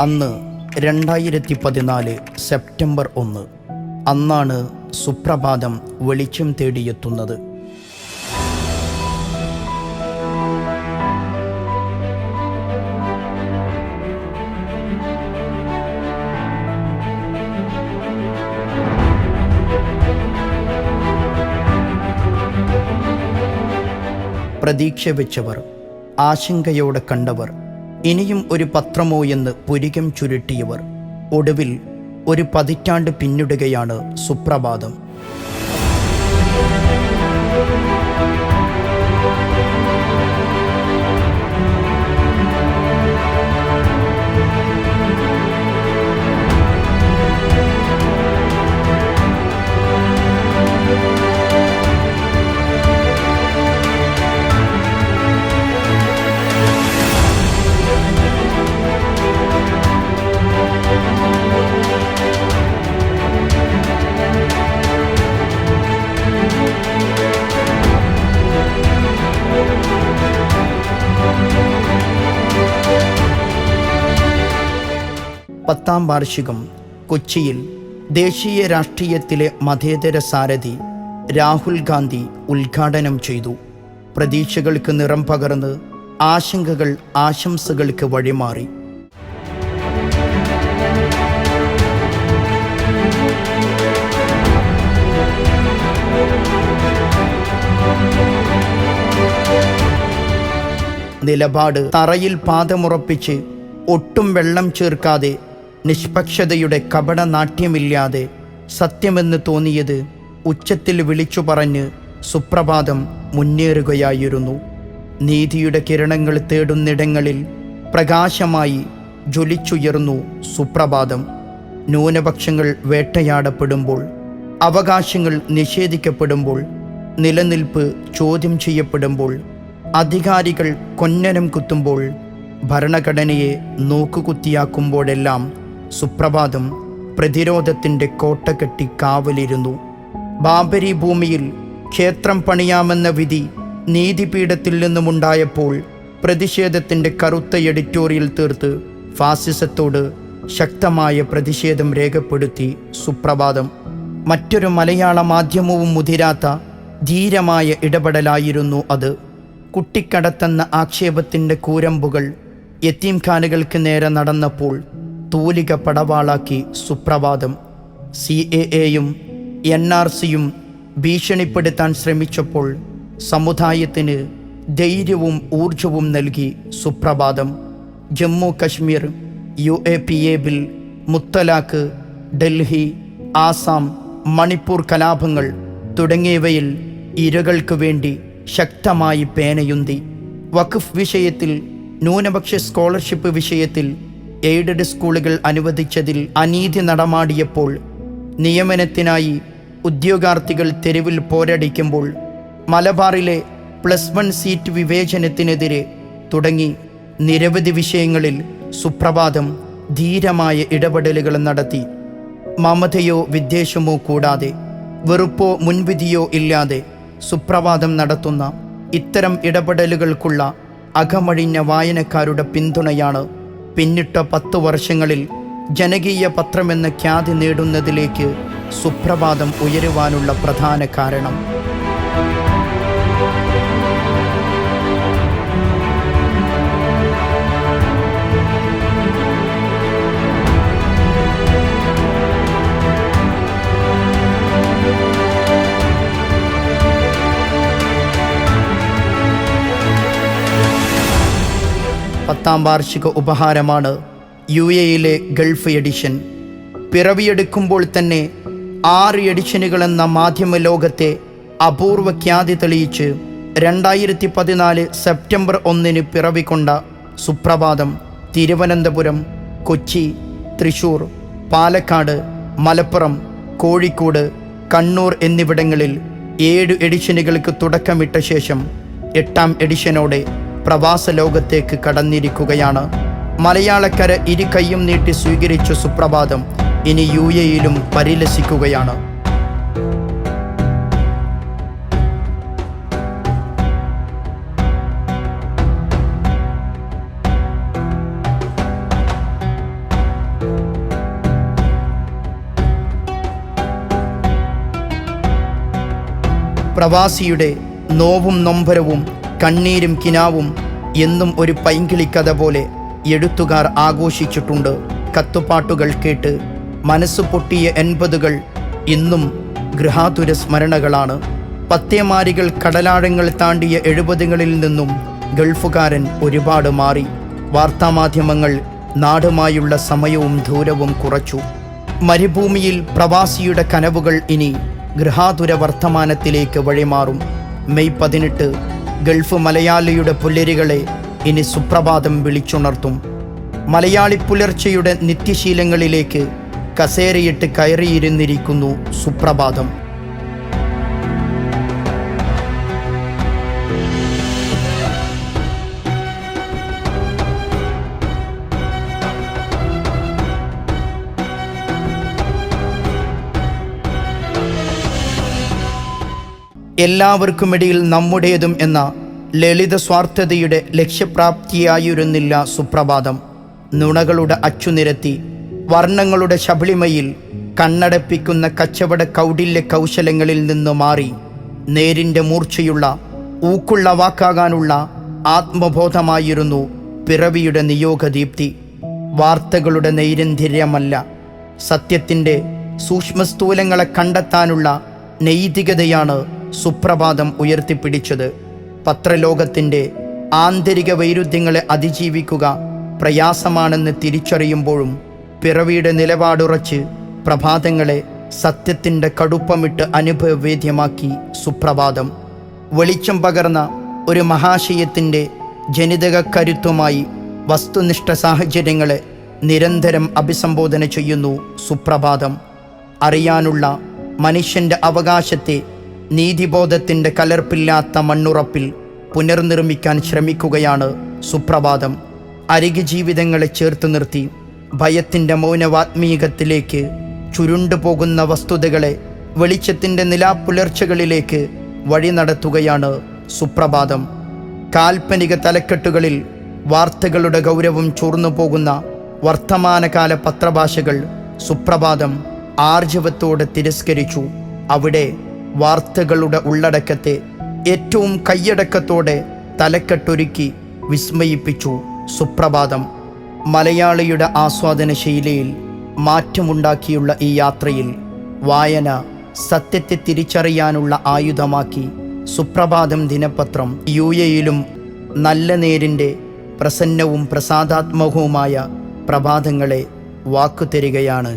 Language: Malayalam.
അന്ന് 2014 സെപ്റ്റംബർ 1. അന്നാണ് സുപ്രഭാതം വെളിച്ചം തേടിയെത്തുന്നത്. പ്രതീക്ഷ വെച്ചവർ, ആശങ്കയോടെ കണ്ടവർ, ഇനിയും ഒരു പത്രമോ എന്ന് പുരികം ചുരുട്ടിയവർ, ഒടുവിൽ ഒരു പതിറ്റാണ്ട് പിന്നിടുകയാണ് സുപ്രഭാതം. പത്താം വാർഷികം കൊച്ചിയിൽ ദേശീയ രാഷ്ട്രീയത്തിലെ മതേതര സാരഥി രാഹുൽ ഗാന്ധി ഉദ്ഘാടനം ചെയ്തു. പ്രതീക്ഷകൾക്ക് നിറം പകർന്ന് ആശങ്കകൾ ആശംസകൾക്ക് വഴിമാറി. നിലപാട് തറയിൽ പാദമുറപ്പിച്ച് ഒട്ടും വെള്ളം ചേർക്കാതെ നിഷ്പക്ഷതയുടെ കപടനാട്യമില്ലാതെ സത്യമെന്ന് തോന്നിയത് ഉച്ചത്തിൽ വിളിച്ചു പറഞ്ഞ് സുപ്രഭാതം മുന്നേറുകയായിരുന്നു. നീതിയുടെ കിരണങ്ങൾ തേടുന്നിടങ്ങളിൽ പ്രകാശമായി ജ്വലിച്ചുയർന്നു സുപ്രഭാതം. ന്യൂനപക്ഷങ്ങൾ വേട്ടയാടപ്പെടുമ്പോൾ, അവകാശങ്ങൾ നിഷേധിക്കപ്പെടുമ്പോൾ, നിലനിൽപ്പ് ചോദ്യം ചെയ്യപ്പെടുമ്പോൾ, അധികാരികൾ കൊന്നനം കുത്തുമ്പോൾ, ഭരണഘടനയെ നോക്കുകുത്തിയാക്കുമ്പോഴെല്ലാം സുപ്രഭാതം പ്രതിരോധത്തിൻ്റെ കോട്ട കെട്ടി കാവലിരുന്നു. ബാബരി ഭൂമിയിൽ ക്ഷേത്രം പണിയാമെന്ന വിധി നീതിപീഠത്തിൽ നിന്നുമുണ്ടായപ്പോൾ പ്രതിഷേധത്തിൻ്റെ കറുത്ത എഡിറ്റോറിയൽ തീർത്ത് ഫാസിസത്തോട് ശക്തമായ പ്രതിഷേധം രേഖപ്പെടുത്തി സുപ്രഭാതം. മറ്റൊരു മലയാള മാധ്യമവും മുതിരാത്ത ധീരമായ ഇടപെടലായിരുന്നു അത്. കുട്ടിക്കടത്തെന്ന ആക്ഷേപത്തിൻ്റെ കൂരമ്പുകൾ യത്തീംഖാനുകൾക്ക് നേരെ നടന്നപ്പോൾ തൂലിക പടവാളാക്കി സുപ്രഭാതം. CAA-യും NRC-യും ഭീഷണിപ്പെടുത്താൻ ശ്രമിച്ചപ്പോൾ സമുദായത്തിന് ധൈര്യവും ഊർജവും നൽകി സുപ്രഭാതം. ജമ്മു കശ്മീർ UAPA ബിൽ, മുത്തലാഖ്, ഡൽഹി, ആസാം, മണിപ്പൂർ കലാപങ്ങൾ തുടങ്ങിയവയിൽ ഇരകൾക്ക് വേണ്ടി ശക്തമായി പേനയുന്തി. വഖഫ് വിഷയത്തിൽ, ന്യൂനപക്ഷ സ്കോളർഷിപ്പ് വിഷയത്തിൽ എയ്ഡഡ് സ്കൂളുകൾ അനുവദിച്ചതിൽ അനീതി നടമാടിയപ്പോൾ, നിയമനത്തിനായി ഉദ്യോഗാർത്ഥികൾ തെരുവിൽ പോരടിക്കുമ്പോൾ, മലബാറിലെ +1 സീറ്റ് വിവേചനത്തിനെതിരെ തുടങ്ങി നിരവധി വിഷയങ്ങളിൽ സുപ്രഭാതം ധീരമായ ഇടപെടലുകൾ നടത്തി. മമതയോ വിദ്വേഷമോ കൂടാതെ, വെറുപ്പോ മുൻവിധിയോ ഇല്ലാതെ സുപ്രഭാതം നടത്തുന്ന ഇത്തരം ഇടപെടലുകൾക്കുള്ള അകമഴിഞ്ഞ വായനക്കാരുടെ പിന്തുണയാണ് പിന്നിട്ട 10 വർഷങ്ങളിൽ ജനകീയ പത്രമെന്ന ഖ്യാതി നേടുന്നതിലേക്ക് സുപ്രഭാതം ഉയരുവാനുള്ള പ്രധാന കാരണം. പത്താം വാർഷിക ഉപഹാരമാണ് UAE-യിലെ ഗൾഫ് എഡിഷൻ. പിറവിയെടുക്കുമ്പോൾ തന്നെ 6 എഡിഷനുകളെന്ന മാധ്യമ ലോകത്തെ അപൂർവ ഖ്യാതി തെളിയിച്ച് 2014 സെപ്റ്റംബർ 1 പിറവിക്കൊണ്ട സുപ്രഭാതം തിരുവനന്തപുരം, കൊച്ചി, തൃശൂർ, പാലക്കാട്, മലപ്പുറം, കോഴിക്കോട്, കണ്ണൂർ എന്നിവിടങ്ങളിൽ 7 എഡിഷനുകൾക്ക് തുടക്കമിട്ട ശേഷം 8ാം എഡിഷനോടെ പ്രവാസ ലോകത്തേക്ക് കടന്നിരിക്കുകയാണ്. മലയാളക്കര ഇരു കൈയും നീട്ടി സ്വീകരിച്ച സുപ്രഭാതം ഇനി UAE-യിലും പരിലസിക്കുകയാണ്. പ്രവാസിയുടെ നോവും നൊമ്പരവും കണ്ണീരും കിനാവും എന്നും ഒരു പൈങ്കിളിക്കഥ പോലെ എഴുത്തുകാർ ആഘോഷിച്ചിട്ടുണ്ട്. കത്തുപാട്ടുകൾ കേട്ട് മനസ്സ് പൊട്ടിയ 80കൾ ഇന്നും ഗൃഹാതുര സ്മരണകളാണ്. പത്തേമാരികൾ കടലാഴങ്ങൾ താണ്ടിയ 70കളിൽ നിന്നും ഗൾഫുകാരൻ ഒരുപാട് മാറി. വാർത്താമാധ്യമങ്ങൾ നാടുമായുള്ള സമയവും ദൂരവും കുറച്ചു. മരുഭൂമിയിൽ പ്രവാസിയുടെ കനവുകൾ ഇനി ഗൃഹാതുര വർത്തമാനത്തിലേക്ക് വഴിമാറും. മെയ് 18 ഗൾഫ് മലയാളിയുടെ പുലരികളെ ഇനി സുപ്രഭാതം വിളിച്ചുണർത്തും. മലയാളി പുലർച്ചയുടെ നിത്യശീലങ്ങളിലേക്ക് കസേരയിട്ട് കയറിയിരുന്നിരിക്കുന്നു സുപ്രഭാതം. എല്ലാവർക്കുമിടയിൽ നമ്മുടേതും എന്ന ലളിത സ്വാർത്ഥതയുടെ ലക്ഷ്യപ്രാപ്തിയായിരുന്നില്ല സുപ്രഭാതം. നുണകളുടെ അച്ചുനിരത്തി വർണ്ണങ്ങളുടെ ശബളിമയിൽ കണ്ണടപ്പിക്കുന്ന കച്ചവട കൗടില്യ കൗശലങ്ങളിൽ നിന്ന് മാറി നേരിൻ്റെ മൂർച്ചയുള്ള ഊക്കുള്ള വാക്കാകാനുള്ള ആത്മബോധമായിരുന്നു പിറവിയുടെ നിയോഗദീപ്തി. വാർത്തകളുടെ നൈരന്തര്യമല്ല, സത്യത്തിൻ്റെ സൂക്ഷ്മസ്ഥൂലങ്ങളെ കണ്ടെത്താനുള്ള നൈതികതയാണ് സുപ്രഭാതം ഉയർത്തിപ്പിടിച്ചത്. പത്രലോകത്തിൻ്റെ ആന്തരിക വൈരുദ്ധ്യങ്ങളെ അതിജീവിക്കുക പ്രയാസമാണെന്ന് തിരിച്ചറിയുമ്പോഴും പിറവിയുടെ നിലപാടുറച്ച് പ്രഭാതങ്ങളെ സത്യത്തിൻ്റെ കടുപ്പമിട്ട് അനുഭവവേദ്യമാക്കി സുപ്രഭാതം. വെളിച്ചം പകർന്ന ഒരു മഹാശയത്തിൻ്റെ ജനിതക കരുത്തുമായി വസ്തുനിഷ്ഠ സാഹചര്യങ്ങളെ നിരന്തരം അഭിസംബോധന ചെയ്യുന്നു സുപ്രഭാതം. അറിയാനുള്ള മനുഷ്യൻ്റെ അവകാശത്തെ നീതിബോധത്തിൻ്റെ കലർപ്പില്ലാത്ത മണ്ണുറപ്പിൽ പുനർനിർമ്മിക്കാൻ ശ്രമിക്കുകയാണ് സുപ്രഭാതം. അരികെ ജീവിതങ്ങളെ ചേർത്ത് നിർത്തി ഭയത്തിൻ്റെ മൗനവാത്മീകത്തിലേക്ക് ചുരുണ്ടുപോകുന്ന വസ്തുതകളെ വെളിച്ചത്തിൻ്റെ നിലാപ്പുലർച്ചകളിലേക്ക് വഴി നടത്തുകയാണ് സുപ്രഭാതം. കാൽപ്പനിക തലക്കെട്ടുകളിൽ വാർത്തകളുടെ ഗൗരവം ചോർന്നു പോകുന്ന വർത്തമാനകാല പത്രഭാഷകൾ സുപ്രഭാതം ആർജവത്തോടെ തിരസ്കരിച്ചു. അവിടെ വാർത്തകളുടെ ഉള്ളടക്കത്തെ ഏറ്റവും കയ്യടക്കത്തോടെ തലക്കെട്ടൊരുക്കി വിസ്മയിപ്പിച്ചു സുപ്രഭാതം. മലയാളിയുടെ ആസ്വാദന ശൈലിയിൽ മാറ്റമുണ്ടാക്കിയുള്ള ഈ യാത്രയിൽ വായന സത്യത്തെ തിരിച്ചറിയാനുള്ള ആയുധമാക്കി സുപ്രഭാതം ദിനപത്രം UAEയിലും നല്ല നേരിൻ്റെ പ്രസന്നവും പ്രസാദാത്മകവുമായ പ്രഭാതങ്ങളെ വാക്കുതരികയാണ്.